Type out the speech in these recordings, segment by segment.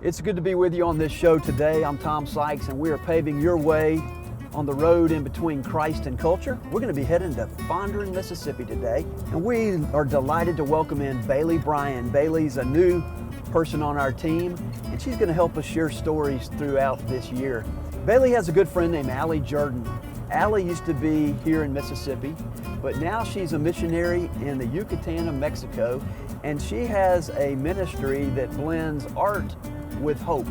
It's good to be with you on this show today. I'm Tom Sikes, and we are paving your way on the road in between Christ and culture. We're going to be heading to Fondren, Mississippi today, and we are delighted to welcome in Bailey Bryan. Bailey's a new person on our team, and she's going to help us share stories throughout this year. Bailey has a good friend named Allie Jordan. Allie used to be here in Mississippi, but now she's a missionary in the Yucatan of Mexico, and she has a ministry that blends art with hope.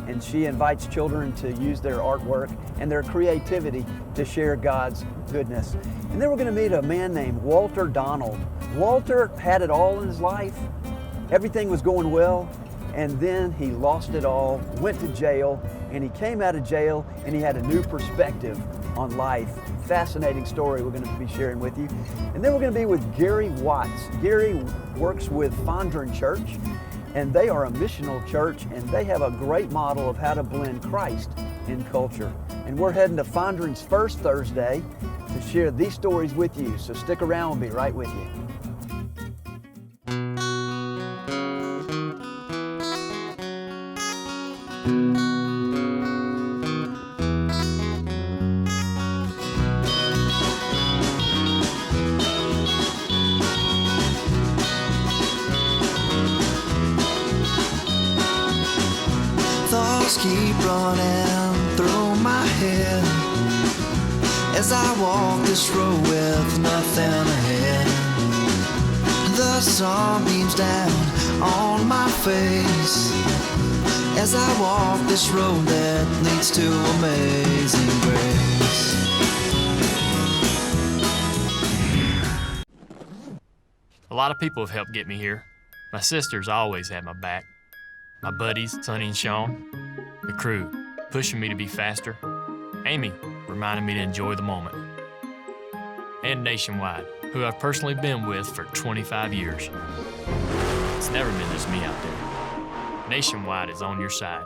And she invites children to use their artwork and their creativity to share God's goodness. And then we're going to meet a man named Walter Donald. Walter had it all in his life. Everything was going well, and then he lost it all, went to jail, and he came out of jail and he had a new perspective on life. Fascinating story we're going to be sharing with you. And then we're going to be with Gary Watts. Gary works with Fondren Church, and they are a missional church, and they have a great model of how to blend Christ in culture. And we're heading to Fondren's first Thursday to share these stories with you. So stick around, we'll be right with you. Keep running through my head as I walk this road with nothing ahead. The sun beams down on my face as I walk this road that leads to amazing grace. A lot of people have helped get me here. My sisters always had my back. My buddies, Sonny and Sean. The crew, pushing me to be faster. Amy, reminding me to enjoy the moment. And Nationwide, who I've personally been with for 25 years. It's never been just me out there. Nationwide is on your side.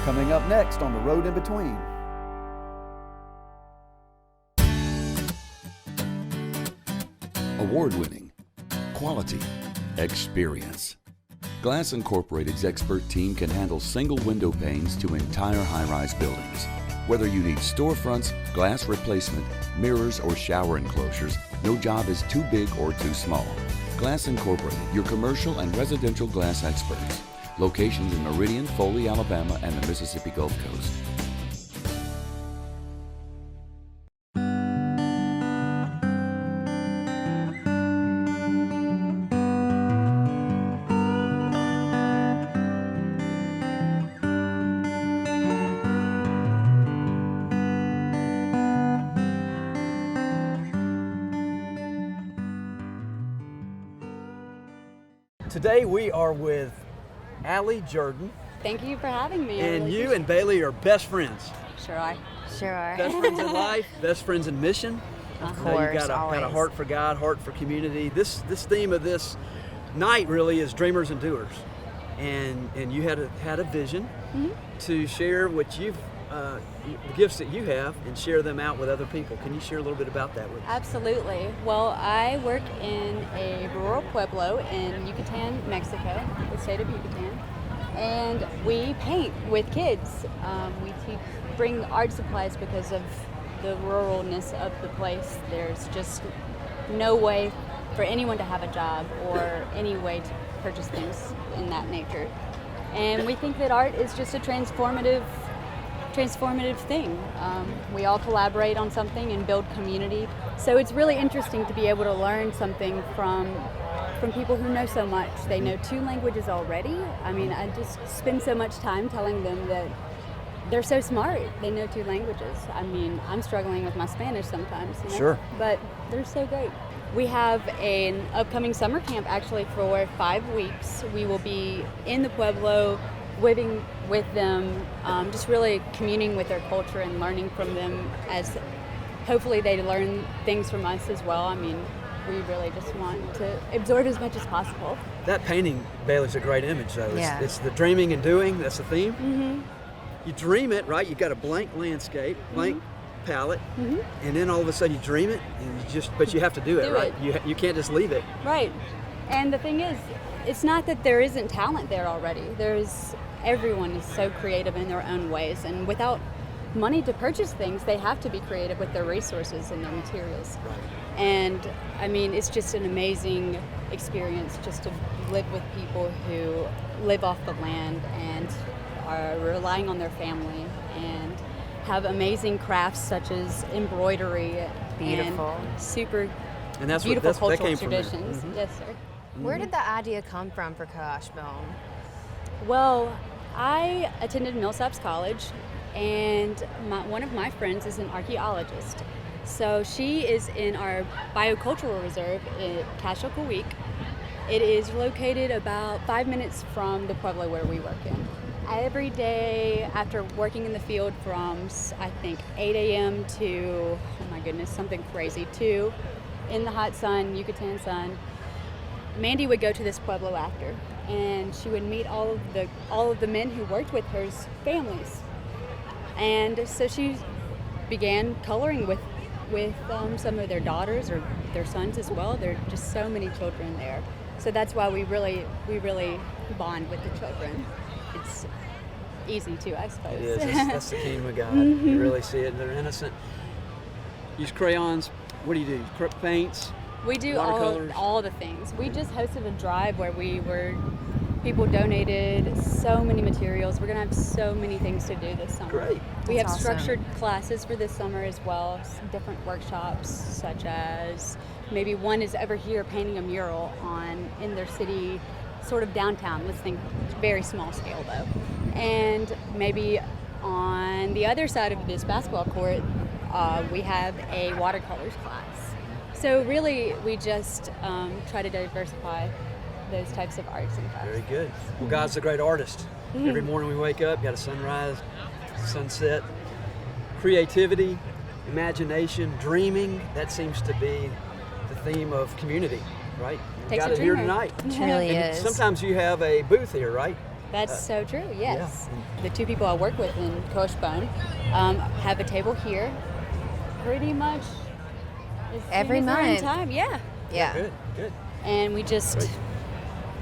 Coming up next on The Road in Between. Award-winning, quality, experience. Glass Incorporated's expert team can handle single window panes to entire high-rise buildings. Whether you need storefronts, glass replacement, mirrors, or shower enclosures, no job is too big or too small. Glass Incorporated, your commercial and residential glass experts. Locations in Meridian, Foley, Alabama, and the Mississippi Gulf Coast. Today we are with Allie Jordan. Thank you for having me. And you and Bailey are best friends. Sure are. Best friends in life, best friends in mission. Of Now course, you got a heart for God, heart for community. This theme of this night really is dreamers and doers. And you had a vision to share what you've the gifts that you have and share them out with other people. Can you share a little bit about that with us? Absolutely. Well, I work in a rural pueblo in Yucatan, Mexico, the state of Yucatan, and we paint with kids. We bring art supplies because of the ruralness of the place. There's just no way for anyone to have a job or any way to purchase things in that nature. And we think that art is just a transformative thing. We all collaborate on something and build community. So it's really interesting to be able to learn something from people who know so much. They know 2 languages already. I mean, I just spend so much time telling them that they're so smart. They know 2 languages. I mean, I'm struggling with my Spanish sometimes. You know? Sure. But they're so great. We have an upcoming summer camp actually for 5 weeks. We will be in the pueblo living with them, just really communing with their culture and learning from them, as hopefully they learn things from us as well. I mean, we really just want to absorb as much as possible. That painting, Bailey's a great image, though. Yeah. It's the dreaming and doing, that's the theme. Mm-hmm. You dream it, right? You got a blank landscape, blank palette, and then all of a sudden you dream it, and but you have to do it, right? You can't just leave it. Right. And the thing is, it's not that there isn't talent there already. Everyone is so creative in their own ways, and without money to purchase things, they have to be creative with their resources and their materials. Right. And I mean, it's just an amazing experience just to live with people who live off the land and are relying on their family and have amazing crafts such as embroidery. Beautiful. And super And that's beautiful what that cultural came from there. traditions. Yes, sir. Where did the idea come from for Coashbone? Well, I attended Millsaps College, and one of my friends is an archaeologist. So she is in our biocultural reserve at Cashel-Caweek. It is located about 5 minutes from the pueblo where we work in. Every day after working in the field from, I think, 8 a.m. to, oh my goodness, something crazy, 2 in the hot sun, Yucatan sun, Mandy would go to this pueblo after, and she would meet all of the men who worked with her's families. And so she began coloring with some of their daughters or their sons as well. There are just so many children there. So that's why we really bond with the children. It's easy too, I suppose. It is. That's the kingdom of God. You really see it. They're innocent. Use crayons. What do you do? Paints? We do watercolors? all the things. We just hosted a drive where people donated so many materials. We're going to have so many things to do this summer. Great. We have That's awesome. structured classes for this summer as well, different workshops, such as maybe one is over here painting a mural in their city, sort of downtown. Let's think very small scale though. And maybe on the other side of this basketball court, we have a watercolors class. So really, we just try to diversify those types of arts and crafts. Very good. Well, God's a great artist. Every morning we wake up, got a sunrise, sunset, creativity, imagination, dreaming. That seems to be the theme of community, right? We Takes got a it here dreamer. tonight. It truly And is. sometimes you have a booth here, right? That's so true, yes. The two people I work with in Coashbone have a table here pretty much as Every soon as we're in month. time. Yeah. Yeah. Good, good. And we just Great.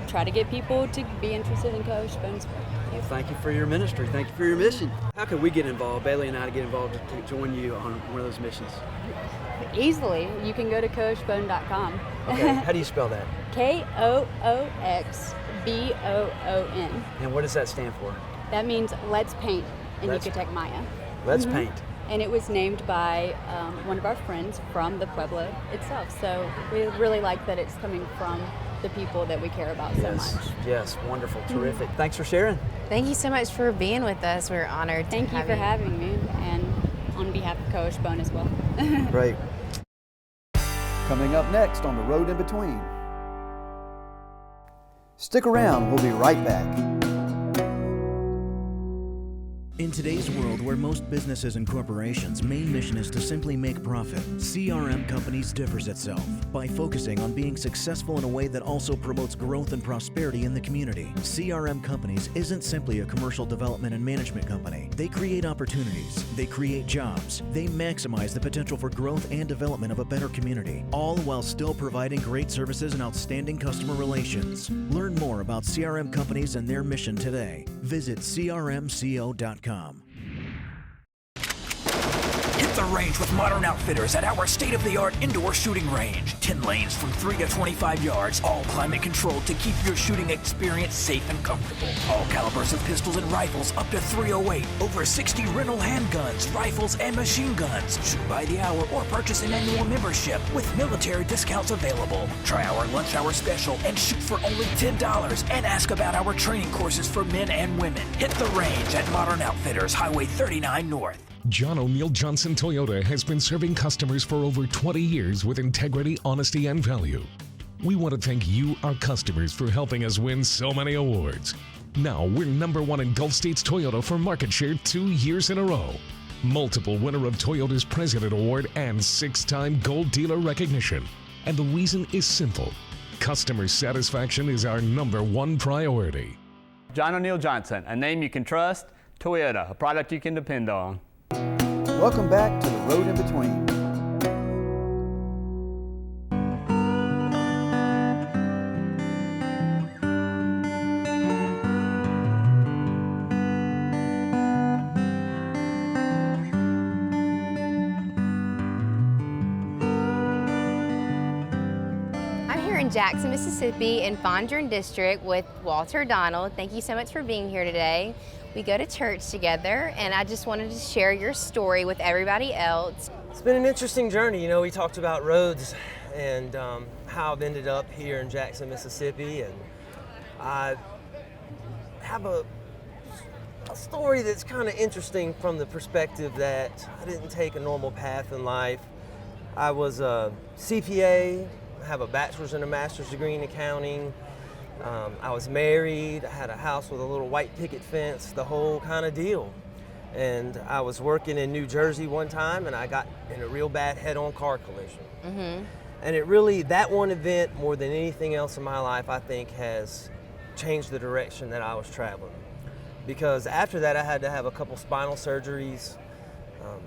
try to get people to be interested in Coashbone's work. Well, thank you for your ministry. Thank you for your mission. How can we get involved, Bailey and I, to get involved to join you on one of those missions? Easily, you can go to coashbone.com. Okay, how do you spell that? Kooxboon. And what does that stand for? That means let's paint in Let's- Yucatec Maya. Let's paint. And it was named by one of our friends from the pueblo itself. So we really like that it's coming from the people that we care about so much. Yes, wonderful, terrific. Thanks for sharing. Thank you so much for being with us. We're honored to Thank you have for having me, and on behalf of Coashbone as well. Great. Coming up next on The Road in Between. Stick around, we'll be right back. In today's world where most businesses and corporations' main mission is to simply make profit, CRM Companies differs itself by focusing on being successful in a way that also promotes growth and prosperity in the community. CRM Companies isn't simply a commercial development and management company. They create opportunities, they create jobs, they maximize the potential for growth and development of a better community, all while still providing great services and outstanding customer relations. Learn more about CRM Companies and their mission today. Visit crmco.com. Hit the range with Modern Outfitters at our state-of-the-art indoor shooting range. 10 lanes from 3 to 25 yards, all climate controlled to keep your shooting experience safe and comfortable. All calibers of pistols and rifles up to .308. Over 60 rental handguns, rifles, and machine guns. Shoot by the hour or purchase an annual membership with military discounts available. Try our lunch hour special and shoot for only $10 and ask about our training courses for men and women. Hit the range at Modern Outfitters, Highway 39 North. John O'Neill Johnson Toyota has been serving customers for over 20 years with integrity, honesty, and value. We want to thank you, our customers, for helping us win so many awards. Now we're #1 in Gulf States Toyota for market share 2 years in a row. Multiple winner of Toyota's President Award and 6-time Gold Dealer recognition. And the reason is simple. Customer satisfaction is our #1 priority. John O'Neill Johnson, a name you can trust. Toyota, a product you can depend on. Welcome back to The Road in Between. I'm here in Jackson, Mississippi in Fondren District with Walter Donald. Thank you so much for being here today. We go to church together, and I just wanted to share your story with everybody else. It's been an interesting journey. You know, we talked about roads and how I've ended up here in Jackson, Mississippi, and I have a story that's kind of interesting from the perspective that I didn't take a normal path in life. I was a CPA, I have a bachelor's and a master's degree in accounting. I was married, I had a house with a little white picket fence, the whole kind of deal. And I was working in New Jersey one time, and I got in a real bad head-on car collision. Mm-hmm. And it really, that one event, more than anything else in my life, I think has changed the direction that I was traveling. Because after that, I had to have a couple spinal surgeries.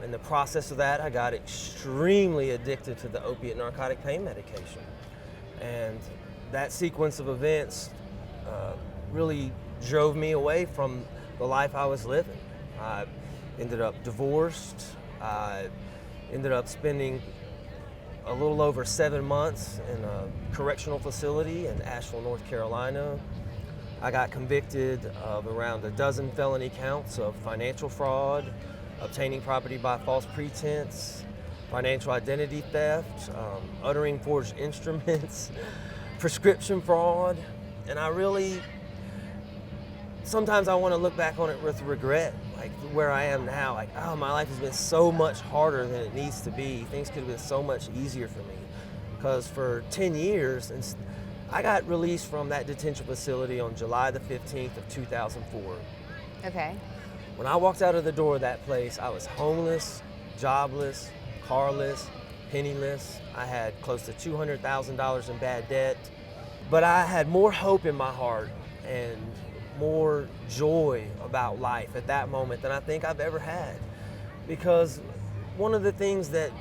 In the process of that, I got extremely addicted to the opiate narcotic pain medication. And that sequence of events really drove me away from the life I was living. I ended up divorced. I ended up spending a little over 7 months in a correctional facility in Asheville, North Carolina. I got convicted of around a dozen felony counts of financial fraud, obtaining property by false pretense, financial identity theft, uttering forged instruments, prescription fraud. And I really, sometimes I want to look back on it with regret, like where I am now, like, oh, my life has been so much harder than it needs to be. Things could have been so much easier for me. Because for 10 years, and I got released from that detention facility on July the 15th of 2004. Okay. When I walked out of the door of that place, I was homeless, jobless, carless, penniless. I had close to $200,000 in bad debt. But I had more hope in my heart and more joy about life at that moment than I think I've ever had. Because one of the things that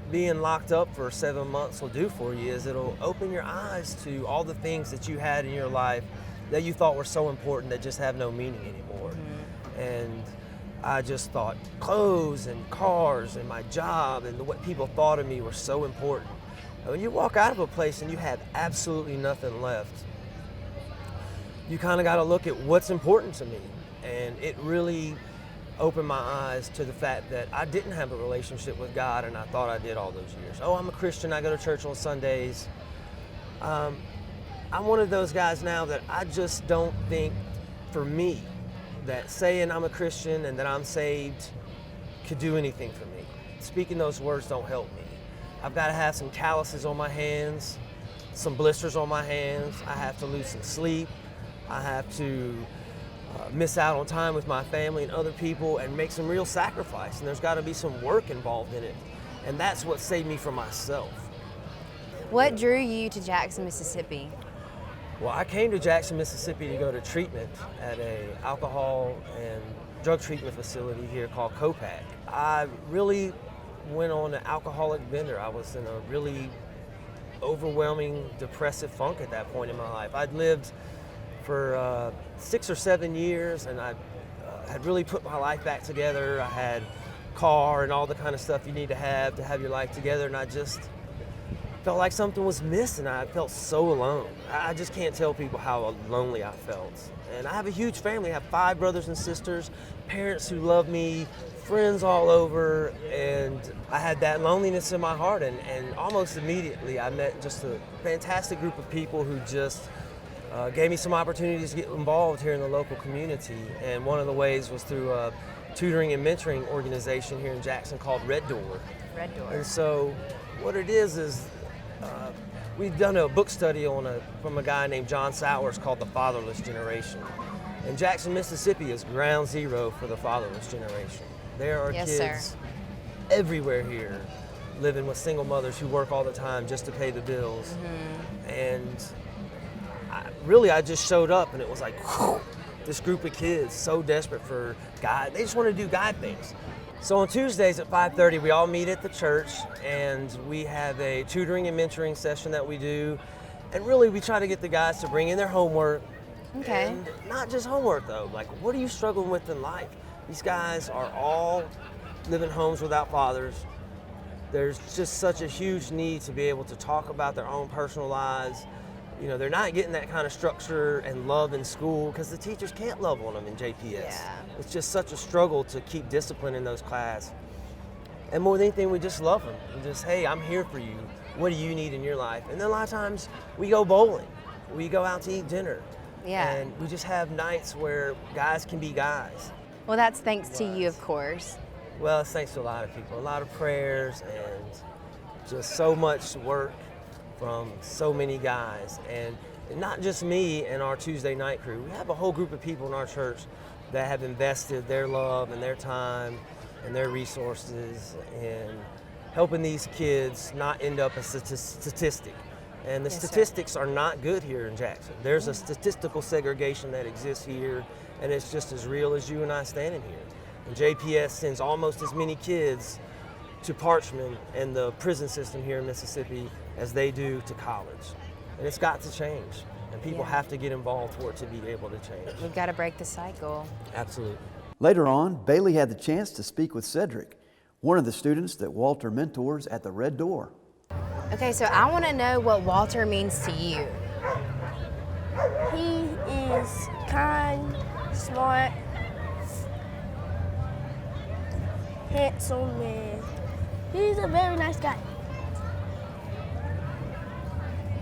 being locked up for 7 months will do for you is it'll open your eyes to all the things that you had in your life that you thought were so important that just have no meaning anymore. Mm-hmm. And I just thought clothes and cars and my job and what people thought of me were so important. And when you walk out of a place and you have absolutely nothing left, you kind of got to look at what's important to me. And it really opened my eyes to the fact that I didn't have a relationship with God, and I thought I did all those years. Oh, I'm a Christian, I go to church on Sundays. I'm one of those guys now that I just don't think, for me, that saying I'm a Christian and that I'm saved could do anything for me. Speaking those words don't help me. I've got to have some calluses on my hands, some blisters on my hands. I have to lose some sleep. I have to miss out on time with my family and other people and make some real sacrifice. And there's got to be some work involved in it. And that's what saved me from myself. What drew you to Jackson, Mississippi? Well, I came to Jackson, Mississippi to go to treatment at a alcohol and drug treatment facility here called COPAC. I really went on an alcoholic bender. I was in a really overwhelming depressive funk at that point in my life. I'd lived for 6 or 7 years, and I had really put my life back together. I had a car and all the kind of stuff you need to have your life together, and I just felt like something was missing. I felt so alone. I just can't tell people how lonely I felt. And I have a huge family. I have 5 brothers and sisters, parents who love me, friends all over, and I had that loneliness in my heart, and almost immediately I met just a fantastic group of people who just gave me some opportunities to get involved here in the local community. And one of the ways was through a tutoring and mentoring organization here in Jackson called Red Door. Red Door. And so what it is we've done a book study from a guy named John Sowers called The Fatherless Generation. And Jackson, Mississippi is ground zero for the fatherless generation. There are kids everywhere here living with single mothers who work all the time just to pay the bills. Mm-hmm. And I just showed up, and it was like, whew, this group of kids so desperate for God. They just want to do God things. So on Tuesdays at 5:30, we all meet at the church, and we have a tutoring and mentoring session that we do. And really, we try to get the guys to bring in their homework. Okay. And not just homework, though. Like, what are you struggling with in life? These guys are all living homes without fathers. There's just such a huge need to be able to talk about their own personal lives. You know, they're not getting that kind of structure and love in school because the teachers can't love on them in JPS. Yeah. It's just such a struggle to keep discipline in those classes. And more than anything, we just love them. We just, hey, I'm here for you. What do you need in your life? And then a lot of times we go bowling. We go out to eat dinner. Yeah. And we just have nights where guys can be guys. Well, that's thanks to you, of course. Well, it's thanks to a lot of people, a lot of prayers, and just so much work from so many guys. And not just me and our Tuesday night crew. We have a whole group of people in our church that have invested their love and their time and their resources in helping these kids not end up as a statistic. And the statistics are not good here in Jackson. There's a statistical segregation that exists here, and it's just as real as you and I standing here. And JPS sends almost as many kids to Parchman and the prison system here in Mississippi as they do to college. And it's got to change. And people have to get involved for it to be able to change. We've got to break the cycle. Absolutely. Later on, Bailey had the chance to speak with Cedric, one of the students that Walter mentors at the Red Door. Okay, so I want to know what Walter means to you. He is kind, smart, handsome, and he's a very nice guy.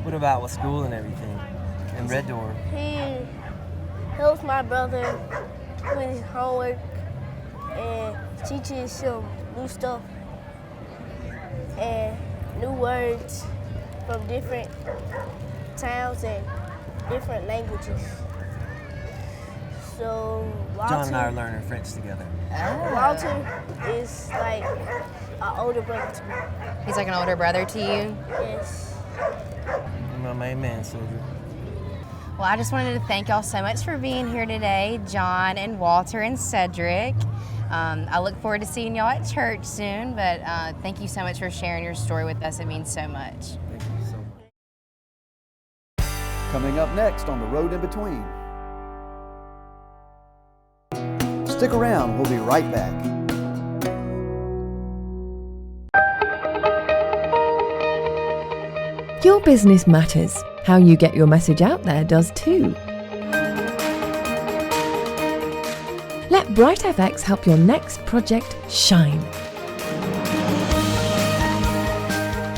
What about with school and everything and Red Door? He helps my brother with his homework and teaches him new stuff and new words from different towns and different languages. So Walter, John and I are learning French together. Walter is like an older brother to me. He's like an older brother to you? Yes. You're my main man, Cedric. Well, I just wanted to thank y'all so much for being here today, John and Walter and Cedric. I look forward to seeing y'all at church soon, but thank you so much for sharing your story with us. It means so much. Thank you so much. Coming up next on The Road in Between. Stick around, we'll be right back. Your business matters. How you get your message out there does too. Let BrightFX help your next project shine.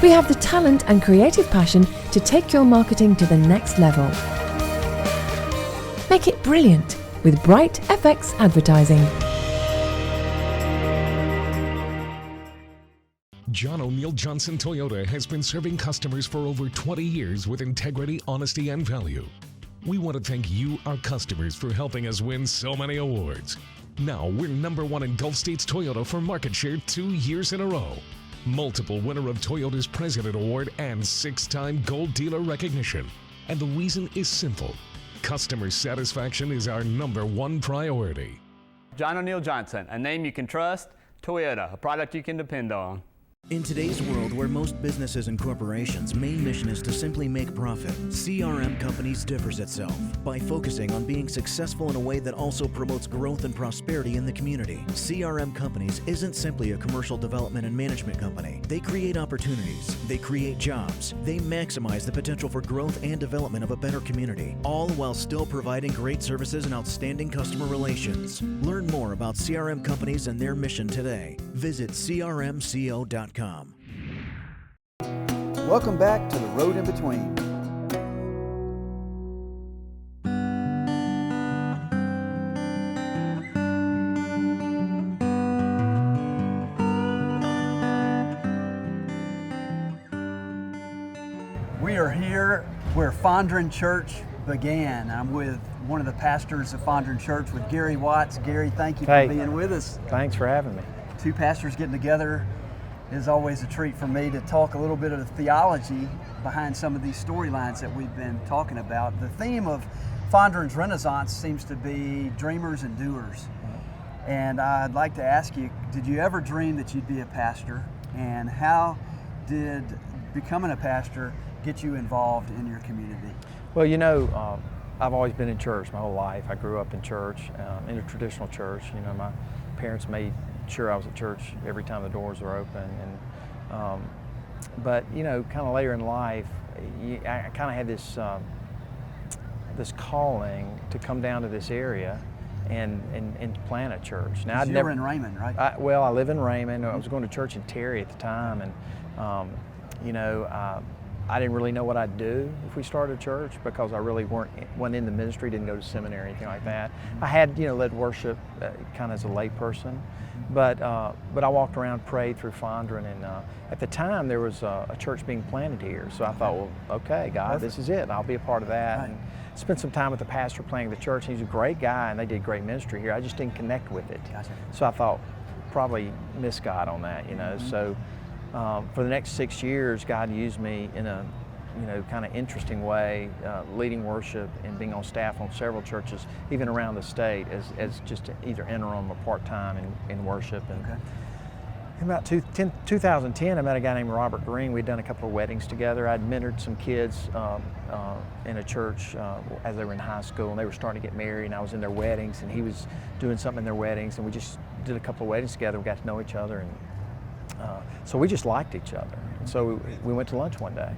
We have the talent and creative passion to take your marketing to the next level. Make it brilliant with BrightFX Advertising. John O'Neill Johnson Toyota has been serving customers for over 20 years with integrity, honesty, and value. We want to thank you, our customers, for helping us win so many awards. Now we're #1 in Gulf States Toyota for market share 2 years in a row. Multiple winner of Toyota's President Award and 6-time Gold Dealer recognition. And the reason is simple. Customer satisfaction is our #1 priority. John O'Neill Johnson, a name you can trust. Toyota, a product you can depend on. In today's world where most businesses and corporations' main mission is to simply make profit, CRM Companies differs itself by focusing on being successful in a way that also promotes growth and prosperity in the community. CRM Companies isn't simply a commercial development and management company. They create opportunities, they create jobs, they maximize the potential for growth and development of a better community, all while still providing great services and outstanding customer relations. Learn more about CRM Companies and their mission today. Visit crmco.com. Welcome back to The Road in Between. We are here where Fondren Church began. I'm with one of the pastors of Fondren Church, with Gary Watts. Gary, thank you for being with us. Thanks for having me. Two pastors getting together is always a treat for me to talk a little bit of the theology behind some of these storylines that we've been talking about. The theme of Fondren's Renaissance seems to be dreamers and doers. And I'd like to ask you, did you ever dream that you'd be a pastor? And how did becoming a pastor get you involved in your community? Well, you know, I've always been in church my whole life. I grew up in church, in a traditional church. You know, my parents made sure I was at church every time the doors were open. And but you know, kind of later in life, I kind of had this calling to come down to this area and plant a church. Now, you were in Raymond, right? I live in Raymond. I was going to church in Terry at the time, and you know, I didn't really know what I'd do if we started a church because I really wasn't in the ministry, didn't go to seminary or anything like that. I had, you know, led worship kind of as a lay person, but I walked around, prayed through Fondren, and at the time there was a church being planted here. So I thought, well, okay, God, this is it. I'll be a part of that. Right. And spent some time with the pastor planting the church. He's a great guy, and they did great ministry here. I just didn't connect with it. Gotcha. So I thought, probably missed God on that, you know. So for the next 6 years, God used me in a, you know, kind of interesting way, leading worship and being on staff on several churches, even around the state, as just either interim or part-time in worship. And in about 2010, I met a guy named Robert Green. We'd done a couple of weddings together. I'd mentored some kids in a church as they were in high school, and they were starting to get married, and I was in their weddings, and he was doing something in their weddings, and we just did a couple of weddings together. We got to know each other, and so we just liked each other. And so we went to lunch one day,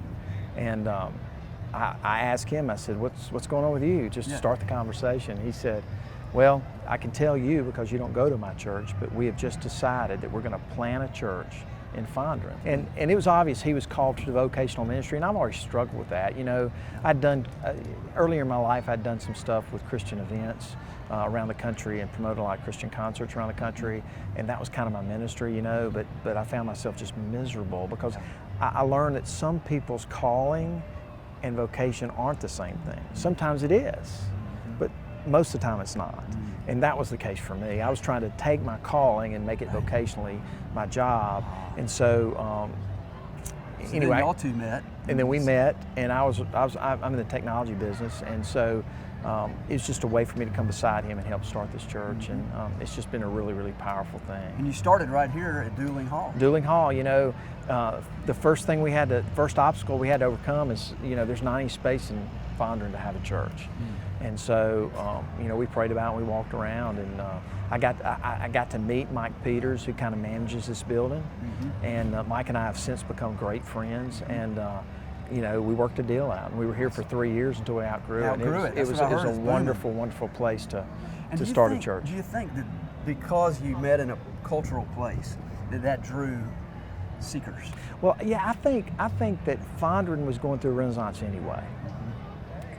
and I asked him, I said, what's going on with you? Just to start the conversation. He said, well, I can tell you because you don't go to my church, but we have just decided that we're going to plant a church in Fondren. And it was obvious he was called to the vocational ministry, and I've always struggled with that. You know, I'd done, earlier in my life, I'd done some stuff with Christian events around the country and promoted a lot of Christian concerts around the country, and that was kind of my ministry, you know, but I found myself just miserable because I learned that some people's calling and vocation aren't the same thing. Sometimes it is, but most of the time it's not. And that was the case for me. I was trying to take my calling and make it vocationally my job. And so, anyway, y'all two met. And then we met, and I'm in the technology business, and so it's just a way for me to come beside him and help start this church, and it's just been a really, really powerful thing. And you started right here at Dueling Hall. Dueling Hall, you know, the first obstacle we had to overcome is, you know, there's not any space in Fondren to have a church. And so, you know, we prayed about it, and we walked around, and I got to meet Mike Peters, who kind of manages this building, and Mike and I have since become great friends, and you know, we worked a deal out, and we were here for 3 years until we outgrew it. It was a wonderful, wonderful place to start a church. Do you think that because you met in a cultural place, that drew seekers? Well, yeah, I think that Fondren was going through a renaissance anyway.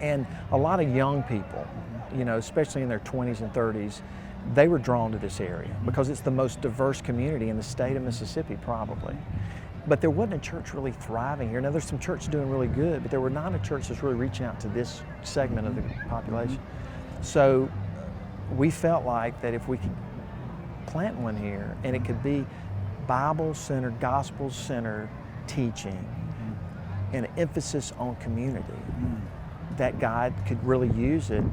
And a lot of young people, you know, especially in their 20s and 30s, they were drawn to this area because it's the most diverse community in the state of Mississippi, probably. But there wasn't a church really thriving here. Now, there's some churches doing really good, but there were not a church that's really reaching out to this segment of the population. So we felt like that if we could plant one here, and it could be Bible-centered, gospel-centered teaching, and an emphasis on community, that God could really use it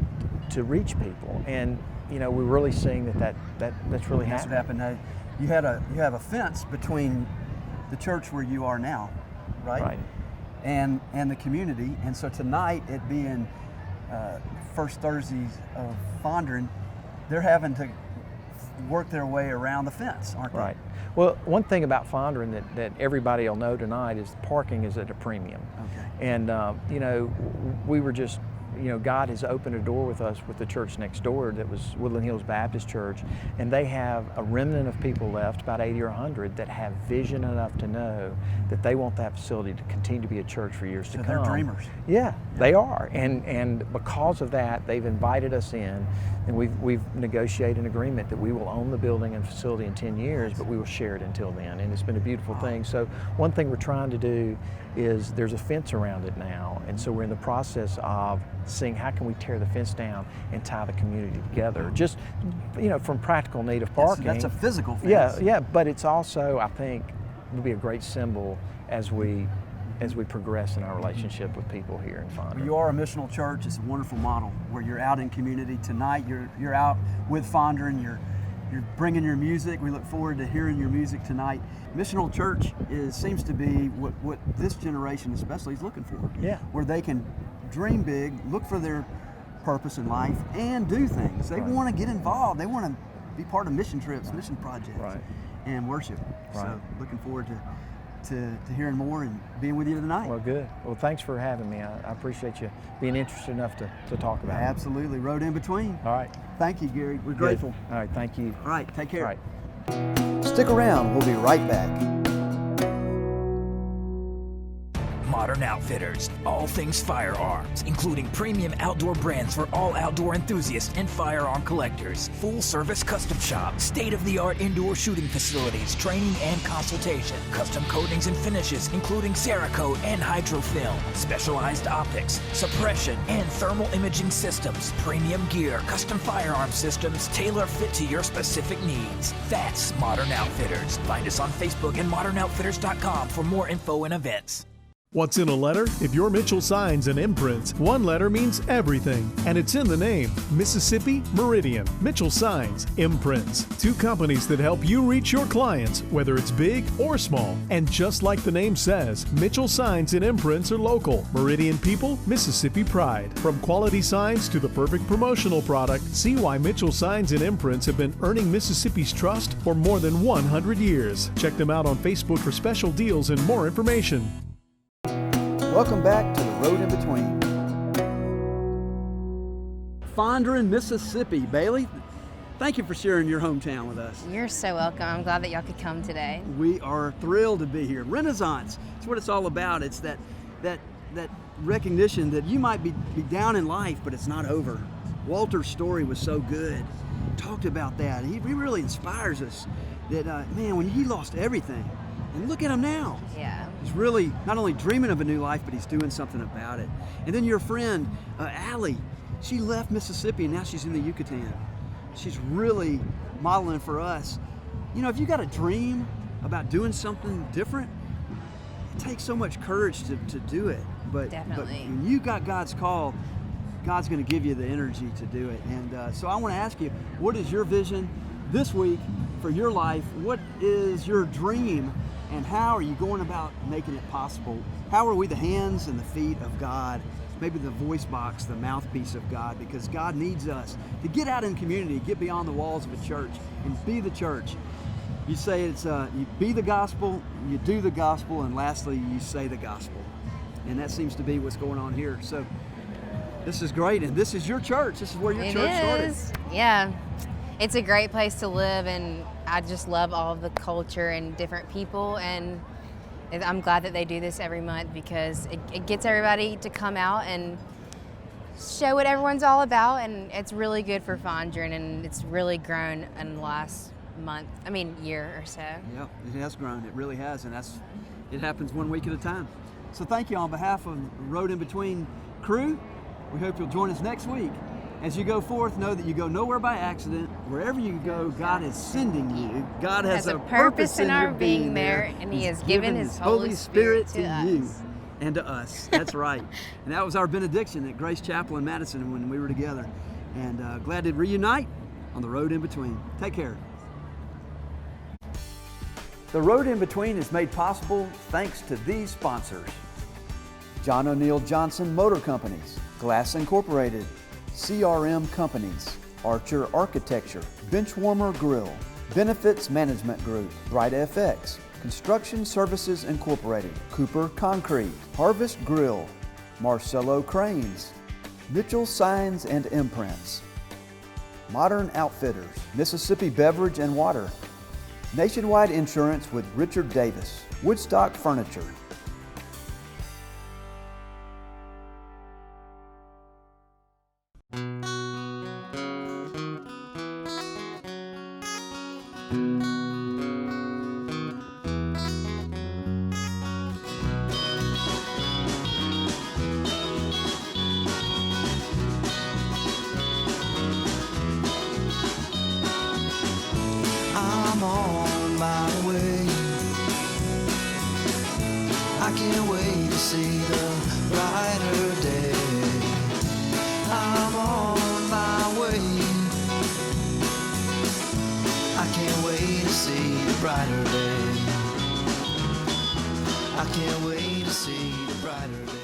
to reach people. And you know, we're really seeing that's really happening. That's what happened. Now, you have a fence between the church where you are now, right? Right. And the community. And so tonight, it being first Thursdays of Fondren, they're having to work their way around the fence, aren't they? Right. Well, one thing about Fondren that everybody will know tonight is parking is at a premium. Okay. And you know, we were just, you know, God has opened a door with us with the church next door that was Woodland Hills Baptist Church, and they have a remnant of people left, about 80 or 100, that have vision enough to know that they want that facility to continue to be a church for years to come. They're dreamers. Yeah, they are, and because of that, they've invited us in, and we've negotiated an agreement that we will own the building and facility in 10 years, but we will share it until then, and it's been a beautiful thing. So one thing we're trying to do is there's a fence around it now, and so we're in the process of seeing how can we tear the fence down and tie the community together, just, you know, from practical need of parking. That's a physical fence. Yeah, but it's also, I think, will be a great symbol as we progress in our relationship with people here in Fondren. You are a missional church. It's a wonderful model where you're out in community. Tonight you're out with Fondren. You're bringing your music. We look forward to hearing your music tonight. Missional Church seems to be what this generation especially is looking for. Yeah. Where they can dream big, look for their purpose in life, and do things. They want to get involved. They want to be part of mission trips, mission projects, and worship. Right. So looking forward to hearing more and being with you tonight. Well, good. Well, thanks for having me. I appreciate you being interested enough to talk about it. Absolutely. Road in between. All right. Thank you, Gary. We're Good. grateful. All right. Thank you. All right. Take care. All right. Stick around. We'll be right back. Modern Outfitters, all things firearms, including premium outdoor brands for all outdoor enthusiasts and firearm collectors. Full-service custom shop, state-of-the-art indoor shooting facilities, training and consultation, custom coatings and finishes, including Cerakote and Hydrofilm, specialized optics, suppression, and thermal imaging systems, premium gear, custom firearm systems, tailor-fit to your specific needs. That's Modern Outfitters. Find us on Facebook and modernoutfitters.com for more info and events. What's in a letter? If you're Mitchell Signs and Imprints, one letter means everything, and it's in the name. Mississippi Meridian. Mitchell Signs, Imprints. Two companies that help you reach your clients, whether it's big or small. And just like the name says, Mitchell Signs and Imprints are local. Meridian people, Mississippi pride. From quality signs to the perfect promotional product, see why Mitchell Signs and Imprints have been earning Mississippi's trust for more than 100 years. Check them out on Facebook for special deals and more information. Welcome back to the Road in Between. Fondren, Mississippi. Bailey, thank you for sharing your hometown with us. You're so welcome. I'm glad that y'all could come today. We are thrilled to be here. Renaissance, it's what it's all about. It's that recognition that you might be down in life, but it's not over. Walter's story was so good. Talked about that. He really inspires us that, man, when he lost everything, and look at him now. Yeah. He's really not only dreaming of a new life, but he's doing something about it. And then your friend, Allie, she left Mississippi and now she's in the Yucatan. She's really modeling for us. You know, if you got a dream about doing something different, it takes so much courage to do it. But when you got God's call, God's going to give you the energy to do it. And so I want to ask you, what is your vision this week for your life? What is your dream? And how are you going about making it possible? How are we the hands and the feet of God? Maybe the voice box, the mouthpiece of God, because God needs us to get out in community, get beyond the walls of a church and be the church. You say it's, you be the gospel, you do the gospel, and lastly, you say the gospel. And that seems to be what's going on here. So this is great, and this is your church. This is where your church started. Yeah. It's a great place to live, and I just love all of the culture and different people, and I'm glad that they do this every month because it gets everybody to come out and show what everyone's all about, and it's really good for Fondren, and it's really grown in the last year or so. Yeah, it has grown. It really has, and it happens 1 week at a time. So thank you on behalf of Road in Between crew. We hope you'll join us next week. As you go forth, know that you go nowhere by accident. Wherever you go, God is sending you. God has a purpose in our being there, and He has given His Holy Spirit to you us. and to us. That's right. And that was our benediction at Grace Chapel in Madison when we were together. And glad to reunite on the Road in Between. Take care. The Road in Between is made possible thanks to these sponsors: John O'Neill Johnson Motor Companies, Glass Incorporated, CRM Companies, Archer Architecture, Benchwarmer Grill, Benefits Management Group, Bright FX, Construction Services Incorporated, Cooper Concrete, Harvest Grill, Marcello Cranes, Mitchell Signs and Imprints, Modern Outfitters, Mississippi Beverage and Water, Nationwide Insurance with Richard Davis, Woodstock Furniture. I'm on my way. I can't wait to see the brighter day. I can't wait to see the brighter day.